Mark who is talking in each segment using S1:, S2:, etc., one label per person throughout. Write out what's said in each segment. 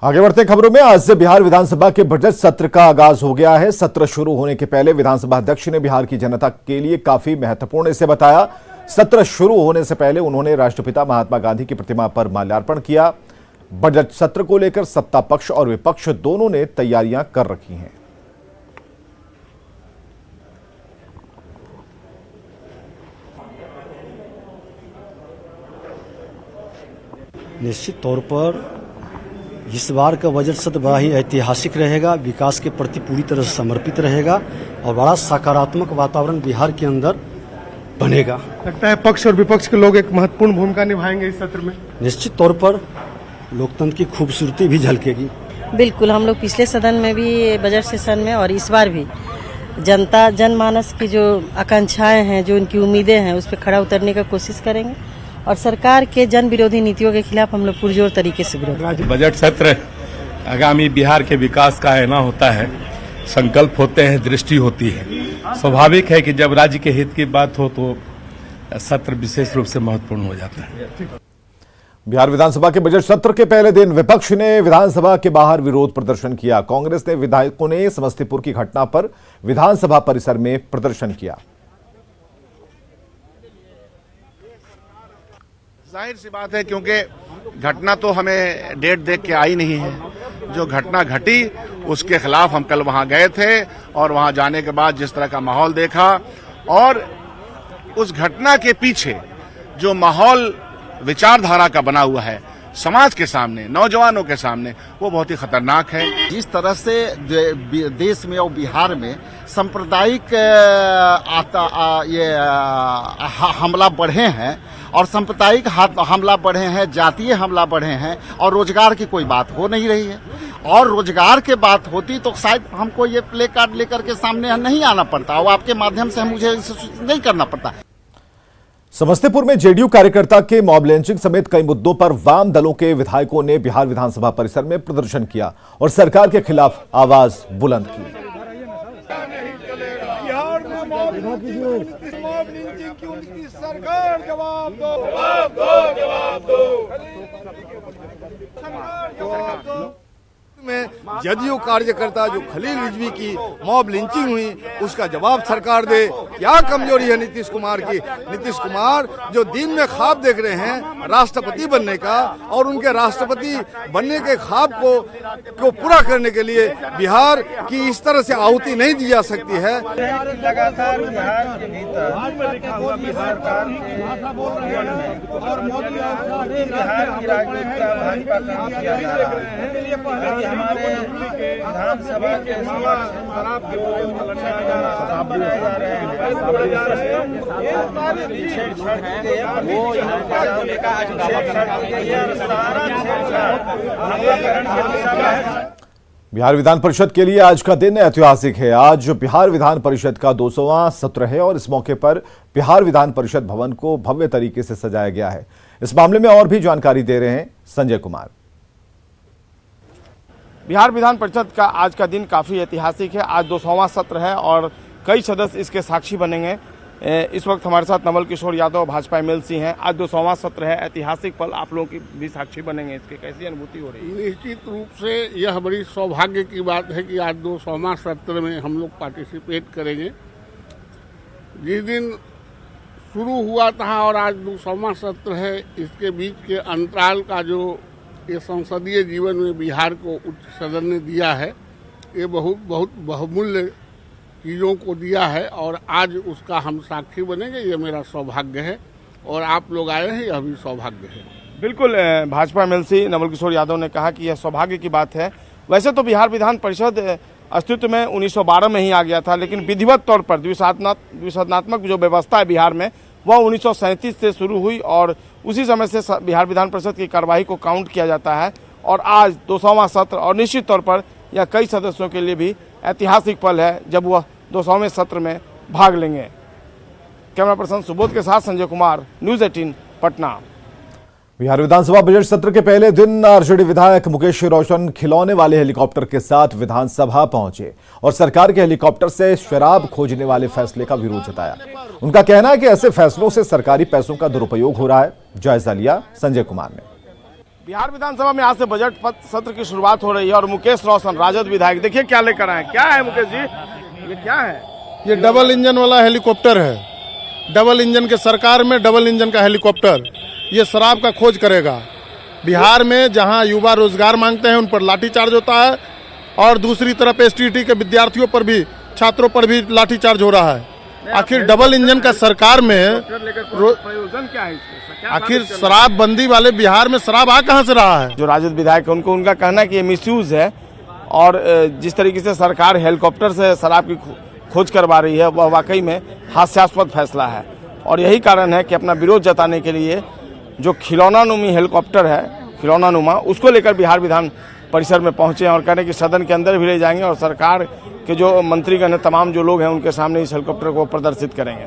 S1: आगे बढ़ते खबरों में आज से बिहार विधानसभा के बजट सत्र का आगाज हो गया है। सत्र शुरू होने के पहले विधानसभा अध्यक्ष ने बिहार की जनता के लिए काफी महत्वपूर्ण इसे बताया। सत्र शुरू होने से पहले उन्होंने राष्ट्रपिता महात्मा गांधी की प्रतिमा पर माल्यार्पण किया। बजट सत्र को लेकर सत्ता पक्ष और विपक्ष दोनों ने तैयारियां कर रखी हैं।
S2: निश्चित तौर पर इस बार का बजट सत्र बड़ा ही ऐतिहासिक रहेगा, विकास के प्रति पूरी तरह से समर्पित रहेगा और बड़ा सकारात्मक वातावरण बिहार के अंदर बनेगा।
S3: लगता है पक्ष और विपक्ष के लोग एक महत्वपूर्ण भूमिका निभाएंगे इस सत्र में।
S2: निश्चित तौर पर लोकतंत्र की खूबसूरती भी झलकेगी।
S4: बिल्कुल, हम लोग पिछले सदन में भी बजट सेशन में और इस बार भी जनता जनमानस की जो आकांक्षाएं हैं, जो उनकी उम्मीदें हैं, उस पर खड़ा उतरने का कोशिश करेंगे और सरकार के जन विरोधी नीतियों के खिलाफ हम लोग पुरजोर तरीके से विरोध।
S5: बजट सत्र आगामी बिहार के विकास का ऐना होता है, संकल्प होते हैं, दृष्टि होती है। स्वाभाविक है कि जब राज्य के हित की बात हो तो सत्र विशेष रूप से महत्वपूर्ण हो जाता है।
S1: बिहार विधानसभा के बजट सत्र के पहले दिन विपक्ष ने विधानसभा के बाहर विरोध प्रदर्शन किया। कांग्रेस ने विधायकों ने समस्तीपुर की घटना पर विधानसभा परिसर में प्रदर्शन किया।
S6: जाहिर सी बात है, क्योंकि घटना तो हमें डेट देख के आई नहीं है। जो घटना घटी उसके खिलाफ हम कल वहां गए थे और वहां जाने के बाद जिस तरह का माहौल देखा और उस घटना के पीछे जो माहौल विचारधारा का बना हुआ है समाज के सामने, नौजवानों के सामने, वो बहुत ही खतरनाक है।
S7: जिस तरह से देश में और बिहार में सांप्रदायिक हमला बढ़े हैं और सांप्रदायिक हमला बढ़े हैं, जातीय हमला बढ़े हैं और रोजगार की कोई बात हो नहीं रही है। और रोजगार की बात होती तो शायद हमको ये प्ले कार्ड लेकर के सामने नहीं आना पड़ता और आपके माध्यम से मुझे नहीं करना पड़ता।
S1: समस्तीपुर में जेडीयू कार्यकर्ता के मॉब लिंचिंग समेत कई मुद्दों पर वाम दलों के विधायकों ने बिहार विधानसभा परिसर में प्रदर्शन किया और सरकार के खिलाफ आवाज बुलंद की।
S3: बिहार में मॉब लिंचिंग की उनकी सरकार जवाब दो, जवाब दो। में जदयू कार्यकर्ता जो खलील रिजवी की मॉब लिंचिंग हुई उसका जवाब सरकार दे। क्या कमजोरी है नीतीश कुमार की? नीतीश कुमार जो दिन में ख्वाब देख रहे हैं राष्ट्रपति बनने का और उनके राष्ट्रपति बनने के ख्वाब को पूरा करने के लिए बिहार की इस तरह से आहुति नहीं दी जा सकती है।
S8: लगातार बिहार के भीतर लिखा हुआ बिहार का और बिहार की राजनीतिक भाजपा काम किया जा रहा है। हमारे विधानसभा के बनाए जा रहे हैं।
S1: बिहार विधान परिषद के लिए आज का दिन ऐतिहासिक है। आज बिहार विधान परिषद का 200वां सत्र है और इस मौके पर बिहार विधान परिषद भवन को भव्य तरीके से सजाया गया है। इस मामले में और भी जानकारी दे रहे हैं संजय कुमार।
S9: बिहार विधान परिषद का आज का दिन काफ़ी ऐतिहासिक है। आज 200वां सत्र है और कई सदस्य इसके साक्षी बनेंगे। इस वक्त हमारे साथ नवल किशोर यादव भाजपा एमएलसी हैं। आज 200वां सत्र है, ऐतिहासिक पल, आप लोगों की भी साक्षी बनेंगे। इसकी कैसी अनुभूति हो रही है?
S10: निश्चित रूप से यह बड़ी सौभाग्य की बात है कि आज 200वां सत्र में हम लोग पार्टिसिपेट करेंगे। जिस दिन शुरू हुआ था और आज 200वां सत्र है, इसके बीच के अंतराल का जो ये संसदीय जीवन में बिहार को उच्च सदन ने दिया है, ये बहुत बहुमूल्य चीज़ों को दिया है और आज उसका हम साक्षी बनेंगे। ये मेरा सौभाग्य है और आप लोग आए हैं, यह भी सौभाग्य है।
S9: बिल्कुल, भाजपा एमएलसी नवल किशोर यादव ने कहा कि यह सौभाग्य की बात है। वैसे तो बिहार विधान परिषद अस्तित्व में 1912 में ही आ गया था, लेकिन विधिवत तौर पर द्विसदनात्मक जो व्यवस्था है बिहार में, वह 1937 से शुरू हुई और उसी समय से बिहार विधान परिषद की कार्यवाही को काउंट किया जाता है। और आज 200वां सत्र और निश्चित तौर पर यह कई सदस्यों के लिए भी ऐतिहासिक पल है जब वह 200वें सत्र में भाग लेंगे। कैमरा पर्सन सुबोध के साथ संजय कुमार, न्यूज़ 18 पटना।
S1: बिहार विधानसभा बजट सत्र के पहले दिन आरजेडी विधायक मुकेश रोशन खिलौने वाले हेलीकॉप्टर के साथ विधानसभा पहुंचे और सरकार के हेलीकॉप्टर से शराब खोजने वाले फैसले का विरोध जताया। उनका कहना है कि ऐसे फैसलों से सरकारी पैसों का दुरुपयोग हो रहा है। जायजा लिया संजय कुमार ने।
S9: बिहार विधानसभा में आज से बजट सत्र की शुरुआत हो रही है और मुकेश रोशन राजद विधायक देखिए क्या लेकर आए। क्या है मुकेश जी, ये क्या है?
S10: ये डबल इंजन वाला हेलीकॉप्टर है। डबल इंजन के सरकार में डबल इंजन का हेलीकॉप्टर ये शराब का खोज करेगा। बिहार में जहां युवा रोजगार मांगते हैं उन पर लाठीचार्ज होता है और दूसरी तरफ एसटीटी के विद्यार्थियों पर भी, छात्रों पर भी लाठीचार्ज हो रहा है। आखिर डबल इंजन का सरकार में
S9: प्रयोजन क्या है इसमें?
S10: आखिर शराबबंदी वाले बिहार में शराब आ कहां से रहा है?
S9: जो राजद विधायक है उनको उनका कहना है कि ये मिसयूज है और जिस तरीके से सरकार हेलीकॉप्टर से शराब की खोज करवा रही है वह वाकई में हास्यास्पद फैसला है और यही कारण है कि अपना विरोध जताने के लिए जो खिलौना नुमी हेलीकॉप्टर है, खिलौना नुमा, उसको लेकर बिहार विधान परिसर में पहुंचे हैं और कह रहे हैं कि सदन के अंदर भी ले जाएंगे और सरकार के जो मंत्रीगण हैं, तमाम जो लोग हैं उनके सामने इस हेलीकॉप्टर को प्रदर्शित करेंगे।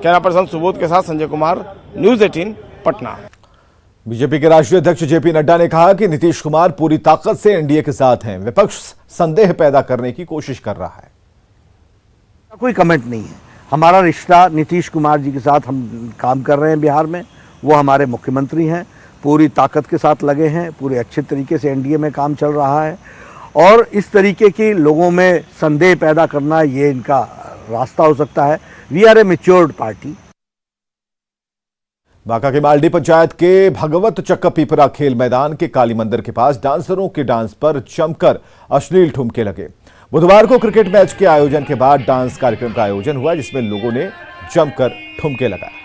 S9: कैमरा पर्सन सुबोध के साथ संजय कुमार, न्यूज 18 पटना।
S1: बीजेपी के राष्ट्रीय अध्यक्ष जेपी नड्डा ने कहा कि नीतीश कुमार पूरी ताकत से एनडीए के साथ हैं, विपक्ष संदेह पैदा करने की कोशिश कर रहा है।
S11: कोई कमेंट नहीं है। हमारा रिश्ता नीतीश कुमार जी के साथ हम काम कर रहे हैं बिहार में, वो हमारे मुख्यमंत्री हैं, पूरी ताकत के साथ लगे हैं, पूरे अच्छे तरीके से एनडीए में काम चल रहा है और इस तरीके की लोगों में संदेह पैदा करना ये इनका रास्ता हो सकता है। We are a matured party.
S1: Banka के मालडी पंचायत के भगवत चक्का पीपरा खेल मैदान के काली मंदिर के पास डांसरों के डांस पर जमकर अश्लील ठुमके लगे। बुधवार को क्रिकेट मैच के आयोजन के बाद डांस कार्यक्रम का आयोजन हुआ जिसमें लोगों ने जमकर ठुमके लगाए।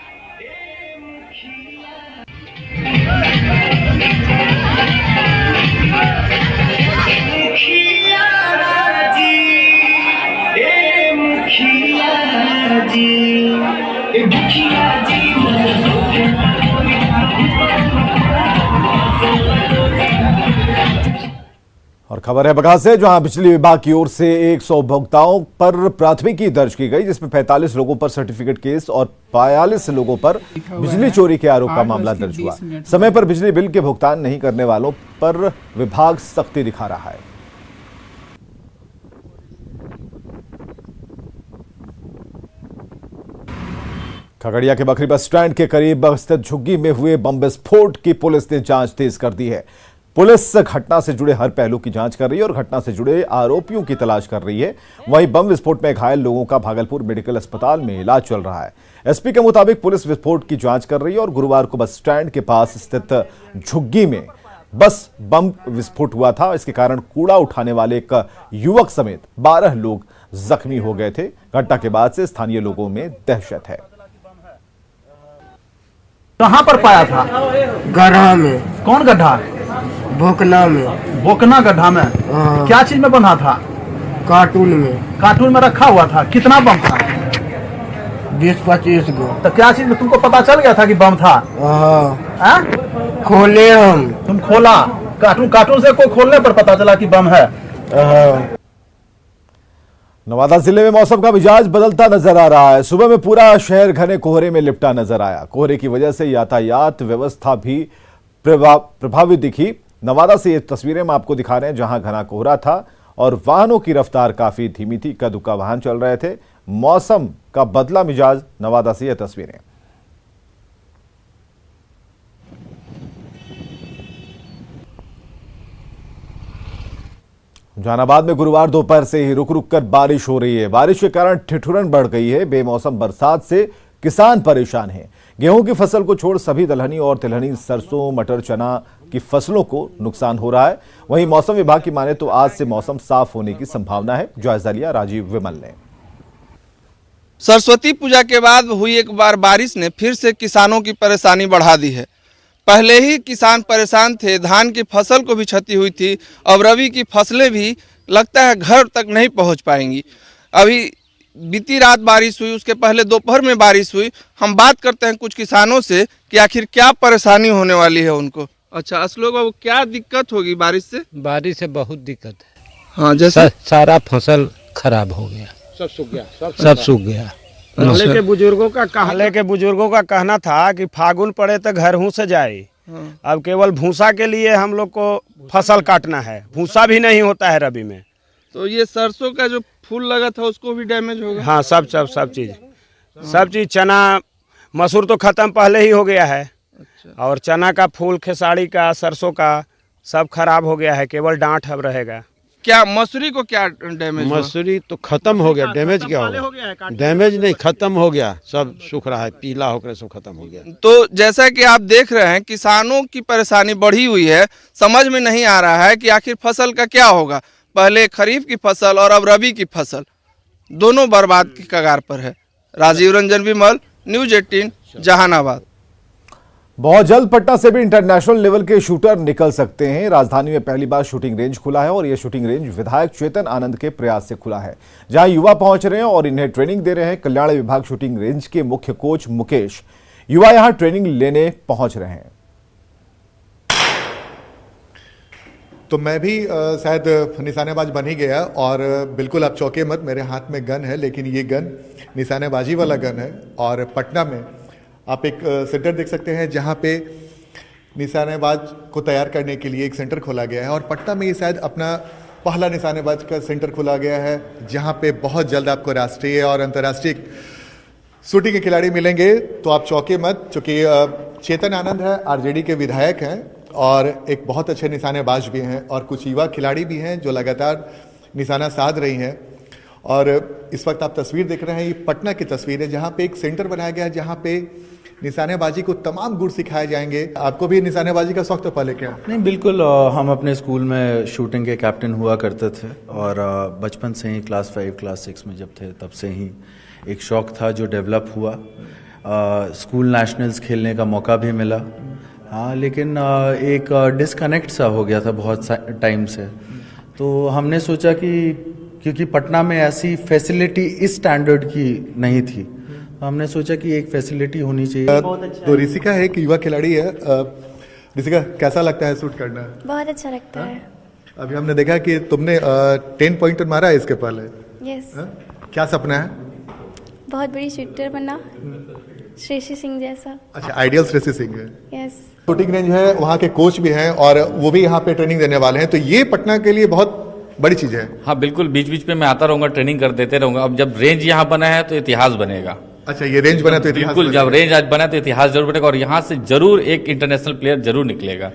S1: और खबर है बगहा से, जहां बिजली विभाग की ओर से 100 उपभोक्ताओं पर प्राथमिकी दर्ज की गई जिसमें 45 लोगों पर सर्टिफिकेट केस और 42 लोगों पर बिजली चोरी के आरोप का मामला दर्ज हुआ। समय पर बिजली बिल के भुगतान नहीं करने वालों पर विभाग सख्ती दिखा रहा है। खगड़िया के बकरी बस स्टैंड के करीब स्थित झुग्गी में हुए बम विस्फोट की पुलिस ने जांच तेज कर दी है। पुलिस घटना से जुड़े हर पहलू की जांच कर रही है और घटना से जुड़े आरोपियों की तलाश कर रही है। वहीं बम विस्फोट में घायल लोगों का भागलपुर मेडिकल अस्पताल में इलाज चल रहा है। एसपी के मुताबिक पुलिस विस्फोट की जांच कर रही है और गुरुवार को बस स्टैंड के पास स्थित झुग्गी में बस बम विस्फोट हुआ था। इसके कारण कूड़ा उठाने वाले एक युवक समेत 12 लोग जख्मी हो गए थे। घटना के बाद से स्थानीय लोगों में दहशत है।
S11: कहाँ पर पाया था?
S8: गड्ढा में।
S11: कौन गड्ढा?
S8: भोकना में।
S11: भोकना गड्ढा में? क्या चीज में बना था?
S8: कार्टून में।
S11: कार्टून में रखा हुआ था। कितना बम था?
S8: 20-25 गो।
S11: तो क्या चीज में तुमको पता चल गया था कि बम था?
S8: खोले हम।
S11: तुम खोला? कार्टून से कोई खोलने पर पता चला कि बम है?
S1: नवादा जिले में मौसम का मिजाज बदलता नजर आ रहा है। सुबह में पूरा शहर घने कोहरे में लिपटा नजर आया। कोहरे की वजह से यातायात व्यवस्था भी प्रभावित दिखी। नवादा से ये तस्वीरें हम आपको दिखा रहे हैं जहां घना कोहरा था और वाहनों की रफ्तार काफी धीमी थी। इक्का दुक्का वाहन चल रहे थे। मौसम का बदला मिजाज, नवादा से ये तस्वीरें। जहानाबाद में गुरुवार दोपहर से ही रुक रुक कर बारिश हो रही है। बारिश के कारण ठिठुरन बढ़ गई है। बेमौसम बरसात से किसान परेशान हैं। गेहूं की फसल को छोड़ सभी दलहनी और तिलहनी, सरसों, मटर, चना की फसलों को नुकसान हो रहा है। वहीं मौसम विभाग की माने तो आज से मौसम साफ होने की संभावना है। जायजा लिया राजीव विमल ने।
S12: सरस्वती पूजा के बाद हुई एक बार बारिश ने फिर से किसानों की परेशानी बढ़ा दी है। पहले ही किसान परेशान थे, धान की फसल को भी क्षति हुई थी। अब रबी की फसलें भी लगता है घर तक नहीं पहुंच पाएंगी। अभी बीती रात बारिश हुई, उसके पहले दोपहर में बारिश हुई। हम बात करते हैं कुछ किसानों से कि आखिर क्या परेशानी होने वाली है उनको। अच्छा असलोक बाबू, क्या दिक्कत होगी बारिश से?
S13: बारिश से बहुत दिक्कत है।
S12: हाँ, जैसे
S13: सारा फसल खराब हो गया,
S10: सब सूख गया।
S13: सब सूख गया।
S10: पहले के बुजुर्गों का कहना था कि फागुन पड़े तो घर हूँ से जाए। अब केवल भूसा के लिए हम लोग को फसल काटना है। भूसा भी नहीं होता है रबी में।
S12: तो ये सरसों का जो फूल लगा था उसको भी डैमेज होगा?
S10: हाँ, सब चीज चना मसूर तो खत्म पहले ही हो गया है।
S8: और चना का फूल, खेसारी का, सरसों का सब खराब हो गया है, केवल डांठ अब रहेगा।
S12: क्या मसूरी को क्या डैमेज हुआ?
S11: मसूरी तो खत्म हो गया, डैमेज क्या होगा? डैमेज नहीं, खत्म हो गया, सब सूख रहा है, पीला होकर सब खत्म हो गया।
S12: तो जैसा कि आप देख रहे हैं, किसानों की परेशानी बढ़ी हुई है। समझ में नहीं आ रहा है कि आखिर फसल का क्या होगा। पहले खरीफ की फसल और अब रबी की फसल, दोनों बर्बाद की कगार पर है। राजीव रंजन विमल, न्यूज 18, जहानाबाद।
S1: बहुत जल्द पटना से भी इंटरनेशनल लेवल के शूटर निकल सकते हैं। राजधानी में पहली बार शूटिंग रेंज खुला है और यह शूटिंग रेंज विधायक चेतन आनंद के प्रयास से खुला है, जहां युवा पहुंच रहे हैं और इन्हें ट्रेनिंग दे रहे हैं। कल्याण विभाग शूटिंग रेंज के मुख्य कोच मुकेश युवा यहां ट्रेनिंग लेने पहुंच रहे हैं।
S14: तो मैं भी शायद निशानेबाज बन ही गया और बिल्कुल आप चौंके मत, मेरे हाथ में गन है, लेकिन ये गन निशानेबाजी वाला गन है। और पटना में आप एक सेंटर देख सकते हैं जहां पे निशानेबाज को तैयार करने के लिए एक सेंटर खोला गया है और पटना में ये शायद अपना पहला निशानेबाज का सेंटर खोला गया है, जहां पे बहुत जल्द आपको राष्ट्रीय और अंतर्राष्ट्रीय शूटिंग के खिलाड़ी मिलेंगे। तो आप चौंके मत, चूँकि चेतन आनंद है, आरजेडी के विधायक हैं और एक बहुत अच्छे निशानेबाज भी हैं और कुछ युवा खिलाड़ी भी हैं जो लगातार निशाना साध रही हैं। और इस वक्त आप तस्वीर देख रहे हैं, ये पटना की तस्वीर है जहां पे एक सेंटर बनाया गया है जहां पे निशानेबाजी को तमाम गुण सिखाए जाएंगे। आपको भी निशानेबाजी का शौक तो पहले क्या?
S15: नहीं, बिल्कुल। हम अपने स्कूल में शूटिंग के कैप्टन हुआ करते थे और बचपन से ही क्लास 5, क्लास 6 में जब थे तब से ही एक शौक था जो डेवलप हुआ। स्कूल नेशनल्स खेलने का मौका भी मिला, हाँ, लेकिन एक डिस्कनेक्ट सा हो गया था बहुत टाइम से। तो हमने सोचा कि क्योंकि पटना में ऐसी फैसिलिटी इस स्टैंडर्ड की नहीं थी, तो हमने सोचा कि एक फैसिलिटी होनी चाहिए।
S14: तो ऋषिका है कि युवा खिलाड़ी है। ऋषिका, कैसा लगता है शूट करना?
S16: बहुत अच्छा लगता है।
S14: अभी हमने देखा कि तुमने 10 पॉइंटर मारा है इसके पहले।
S16: यस।
S14: क्या सपना है?
S16: बहुत बड़ी शूटर बनना, श्रेषी सिंह जैसा।
S14: अच्छा, आइडियल श्रेषी सिंह है।
S16: यस।
S14: शूटिंग रेंज है, वहाँ के कोच भी हैं और वो भी यहाँ पे ट्रेनिंग देने वाले हैं, तो ये पटना के लिए बहुत बड़ी चीज है।
S17: हाँ बिल्कुल, बीच बीच में मैं आता रहूंगा, ट्रेनिंग कर देते रहूंगा। अब जब रेंज यहाँ बना है तो इतिहास बनेगा।
S14: अच्छा, ये रेंज बना तो इतिहास
S17: बिल्कुल, जब रेंज आज बना तो इतिहास जरूर बनेगा और यहाँ से जरूर एक इंटरनेशनल प्लेयर जरूर निकलेगा।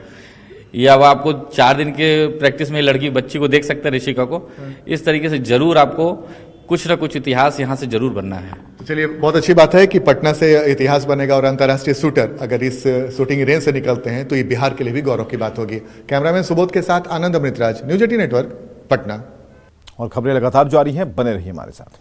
S17: ये अब आपको 4 दिन के प्रैक्टिस में लड़की बच्ची को देख सकते हैं, ऋषिका को। इस तरीके से जरूर आपको कुछ न कुछ इतिहास यहाँ से जरूर बनना है।
S14: तो चलिए, बहुत अच्छी बात है कि पटना से इतिहास बनेगा और अंतर्राष्ट्रीय शूटर अगर इस शूटिंग रेंज से निकलते हैं तो ये बिहार के लिए भी गौरव की बात होगी। कैमरामैन सुबोध के साथ आनंद अमृतराज, न्यूज 18 नेटवर्क, पटना।
S1: और खबरें लगातार जारी हैं, बने रहिए हमारे साथ।